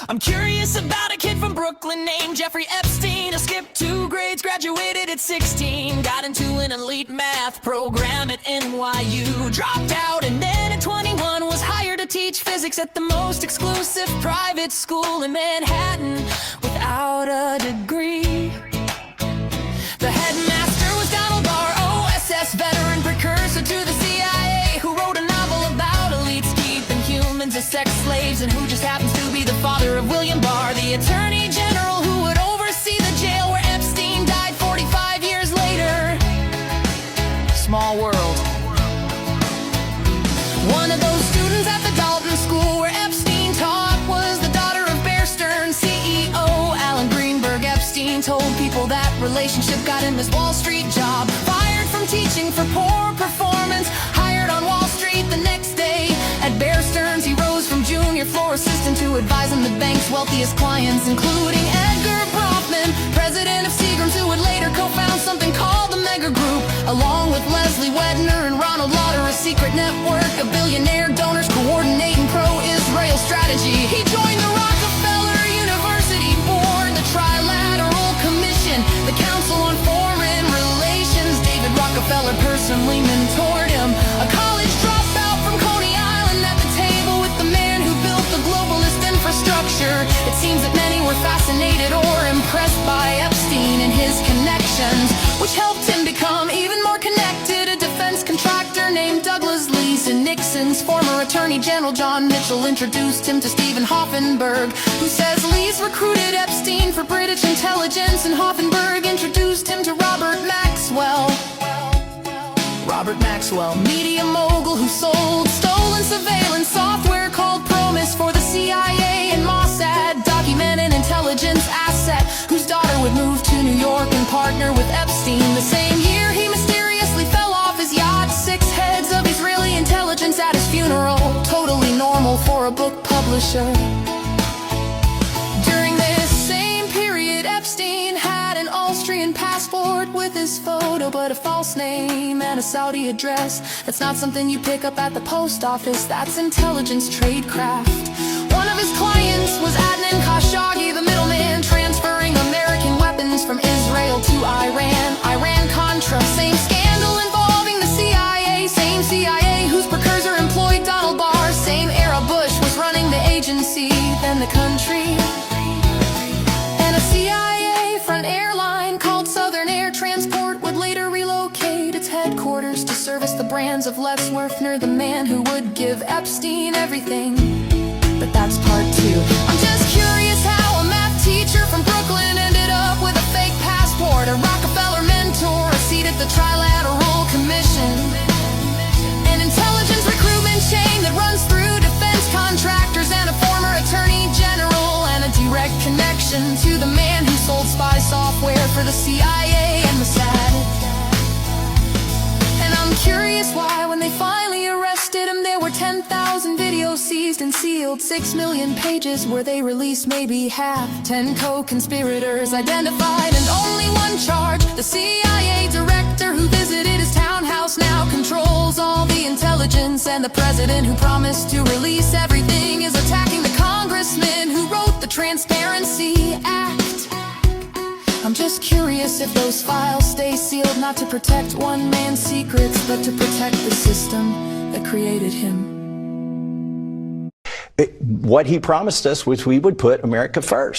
I'm curious about a kid from Brooklyn named Jeffrey Epstein. Who skipped 2 grades, graduated at 16, got into an elite math program at NYU, dropped out, and then at 21 was hired to teach physics at the most exclusive private school in Manhattan without a degree. The headmaster was Donald Barr, OSS veteran, precursor to the CIA, who wrote a novel about elites deep in humans as sex slaves, and who just happens to be the father of William Barr, the attorney general who would oversee the jail where Epstein died 45 years later. Small world. One of those students at the Dalton School where Epstein taught was the daughter of Bear Stearns CEO Alan Greenberg. Epstein told people that relationship got him his Wall Street job. Fired from teaching for poor performance, hired on Wall Street the next day. At Bear Stearns he rose from junior floor assistant to advising the bank's wealthiest clients, including Edgar Bronfman, president of Seagram's, who would later co-found something called the Mega Group, along with Leslie Wedner and Ronald Lauder, a secret network of billionaire donors coordinating pro-Israel strategy. He joined the Rockefeller University Board, the Trilateral Commission, the Council on Foreign Relations. David Rockefeller personally mentored him, a college dropout from Coney Island, at the table with the man who built the globalist infrastructure. It seems that many were fascinated or impressed by Epstein and his connections, which helped him become even more connected. A defense contractor named Douglas Leese and Nixon's former Attorney General John Mitchell introduced him to Stephen Hoffenberg, who says Leese recruited Epstein for British intelligence, and Hoffenberg introduced him to Robert Maxwell. Robert Maxwell, media mogul who sold stolen surveillance software called Promise for the CIA and Mossad, document an intelligence asset whose daughter would move to New York and partner with Epstein. The same year he mysteriously fell off his yacht, 6 heads of Israeli intelligence at his funeral, totally normal for a book publisher. During this same period, Epstein had an Austrian passport with his photo, but a false name and a Saudi address. That's not something you pick up at the post office, that's intelligence tradecraft. One of his clients was Adnan Khashoggi, the middleman transferring American weapons from Israel to Iran. Iran-Contra, same scandal involving the CIA, same CIA whose precursor employed Donald Barr, same era Bush was running the agency, then the country. And a CIA front airline called Southern Air Transport would later relocate its headquarters to service the brands of Les Werfner, the man who would give Epstein everything. But that's part 2. I'm just curious how a math teacher from Brooklyn ended up with a fake passport, a Rockefeller mentor, a seat at the Trilateral Commission, an intelligence recruitment chain that runs through defense contractors, and a former attorney general, and a direct connection to the man who sold spy software for the CIA and Mossad. And I'm curious why, when they finally arrested him, there were 10,000 videos seized and sealed, 6 million pages were they released, maybe half, 10 co-conspirators identified, and only one charge. The CIA director who visited his townhouse now controls all the intelligence, and the president who promised to release everything is attacking the congressman who wrote the Transparency Act. I'm just curious if those files stay sealed, not to protect one man's secrets, but to protect the system that created him. What he promised us was we would put America first.